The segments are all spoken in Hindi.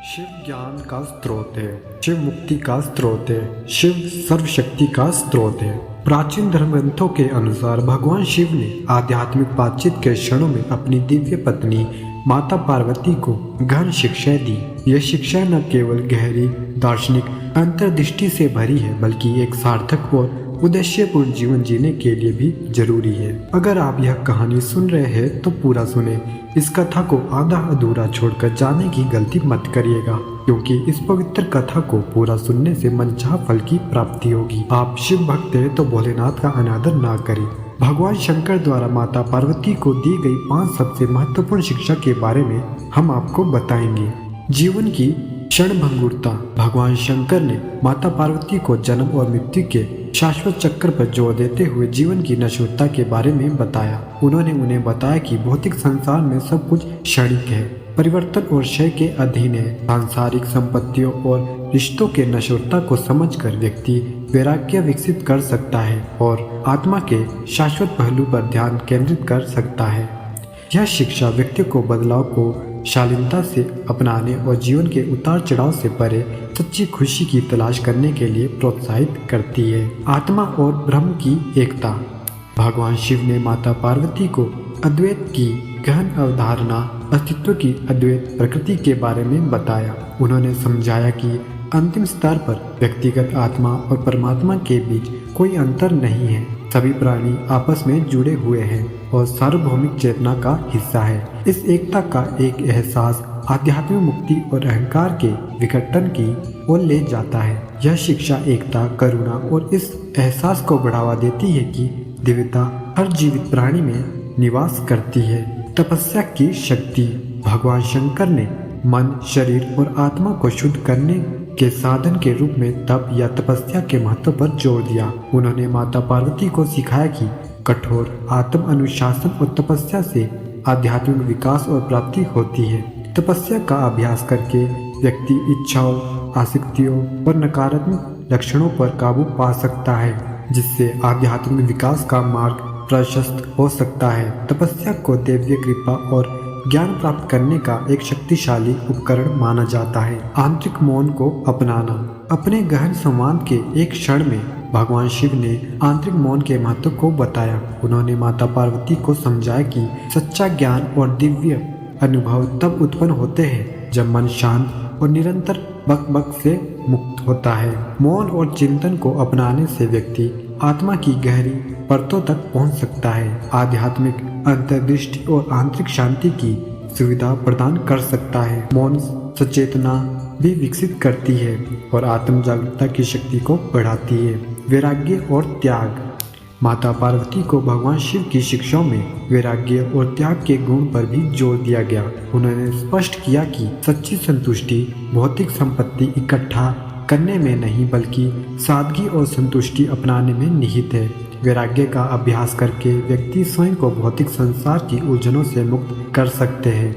शिव ज्ञान का स्रोत है, शिव मुक्ति का स्रोत है, शिव सर्वशक्ति का स्रोत है। प्राचीन धर्म ग्रंथों के अनुसार भगवान शिव ने आध्यात्मिक बातचीत के क्षणों में अपनी दिव्य पत्नी माता पार्वती को गहन शिक्षा दी। यह शिक्षा न केवल गहरी दार्शनिक अंतर्दृष्टि से भरी है, बल्कि एक सार्थक और उद्देश्यपूर्ण जीवन जीने के लिए भी जरूरी है। अगर आप यह कहानी सुन रहे हैं तो पूरा सुने। इस कथा को आधा अधूरा छोड़कर जाने की गलती मत करिएगा, क्योंकि इस पवित्र कथा को पूरा सुनने से मनचाहा फल की प्राप्ति होगी। आप शिव भक्त हैं तो भोलेनाथ का अनादर ना करें। भगवान शंकर द्वारा माता पार्वती को दी गई 5 सबसे महत्वपूर्ण शिक्षा के बारे में हम आपको बताएंगे। जीवन की क्षणभंगुरता। भगवान शंकर ने माता पार्वती को जन्म और मृत्यु के शाश्वत चक्र पर जोर देते हुए जीवन की नश्वरता के बारे में बताया। उन्होंने उन्हें बताया कि भौतिक संसार में सब कुछ क्षणिक है, परिवर्तन और क्षय के अधीन है। सांसारिक संपत्तियों और रिश्तों के नश्वरता को समझकर व्यक्ति वैराग्य विकसित कर सकता है और आत्मा के शाश्वत पहलू पर ध्यान केंद्रित कर सकता है। यह शिक्षा व्यक्ति को बदलाव को शालीनता से अपनाने और जीवन के उतार चढ़ाव से परे सच्ची खुशी की तलाश करने के लिए प्रोत्साहित करती है। आत्मा और ब्रह्म की एकता। भगवान शिव ने माता पार्वती को अद्वैत की गहन अवधारणा, अस्तित्व की अद्वैत प्रकृति के बारे में बताया। उन्होंने समझाया कि अंतिम स्तर पर व्यक्तिगत आत्मा और परमात्मा के बीच कोई अंतर नहीं है। सभी प्राणी आपस में जुड़े हुए हैं और सार्वभौमिक चेतना का हिस्सा है। इस एकता का एक एहसास आध्यात्मिक मुक्ति और अहंकार के विघटन की ओर ले जाता है। यह शिक्षा एकता, करुणा और इस एहसास को बढ़ावा देती है कि दिव्यता हर जीवित प्राणी में निवास करती है। तपस्या की शक्ति। भगवान शंकर ने मन, शरीर और आत्मा को शुद्ध करने के साधन के रूप में तप या तपस्या के महत्व पर जोर दिया। उन्होंने माता पार्वती को सिखाया कि कठोर आत्म अनुशासन और तपस्या से आध्यात्मिक विकास और प्राप्ति होती है। तपस्या का अभ्यास करके व्यक्ति इच्छाओं, आसक्तियों और नकारात्मक लक्षणों पर काबू पा सकता है, जिससे आध्यात्मिक विकास का मार्ग प्रशस्त हो सकता है। तपस्या को दैवीय कृपा और ज्ञान प्राप्त करने का एक शक्तिशाली उपकरण माना जाता है। आंतरिक मौन को अपनाना। अपने गहन संवाद के एक क्षण में भगवान शिव ने आंतरिक मौन के महत्व को बताया। उन्होंने माता पार्वती को समझाया कि सच्चा ज्ञान और दिव्य अनुभव तब उत्पन्न होते हैं जब मन शांत और निरंतर बकबक से मुक्त होता है। मौन और चिंतन को अपनाने से व्यक्ति आत्मा की गहरी परतों तक पहुंच सकता है, आध्यात्मिक अंतर्दृष्टि और आंतरिक शांति की सुविधा प्रदान कर सकता है। मौन सचेतना भी विकसित करती है और आत्म जागरूकता की शक्ति को बढ़ाती है। वैराग्य और त्याग। माता पार्वती को भगवान शिव की शिक्षाओं में वैराग्य और त्याग के गुण पर भी जोर दिया गया। उन्होंने स्पष्ट किया कि सच्ची संतुष्टि भौतिक संपत्ति इकट्ठा करने में नहीं, बल्कि सादगी और संतुष्टि अपनाने में निहित है। वैराग्य का अभ्यास करके व्यक्ति स्वयं को भौतिक संसार की उलझनों से मुक्त कर सकते हैं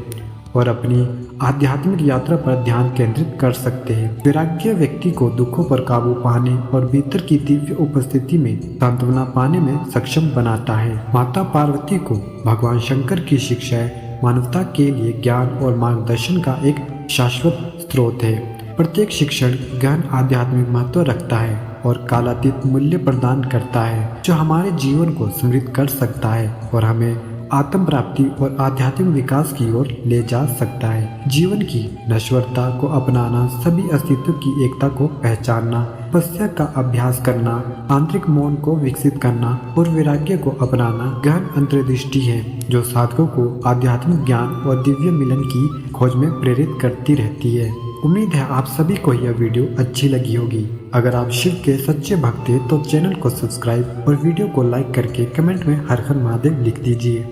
और अपनी आध्यात्मिक यात्रा पर ध्यान केंद्रित कर सकते हैं। वैराग्य व्यक्ति को दुखों पर काबू पाने और भीतर की दिव्य उपस्थिति में सांत्वना पाने में सक्षम बनाता है। माता पार्वती को भगवान शंकर की शिक्षाएं मानवता के लिए ज्ञान और मार्गदर्शन का एक शाश्वत स्रोत है। प्रत्येक शिक्षण गहन आध्यात्मिक महत्व रखता है और कालातीत मूल्य प्रदान करता है, जो हमारे जीवन को समृद्ध कर सकता है और हमें आत्म प्राप्ति और आध्यात्मिक विकास की ओर ले जा सकता है। जीवन की नश्वरता को अपनाना, सभी अस्तित्व की एकता को पहचानना, तपस्या का अभ्यास करना, आंतरिक मौन को विकसित करना और वैराग्य को अपनाना गहन अंतर्दृष्टि है, जो साधकों को आध्यात्मिक ज्ञान और दिव्य मिलन की खोज में प्रेरित करती रहती है। उम्मीद है आप सभी को यह वीडियो अच्छी लगी होगी। अगर आप शिव के सच्चे भक्त हैं तो चैनल को सब्सक्राइब और वीडियो को लाइक करके कमेंट में हर हर महादेव लिख दीजिए।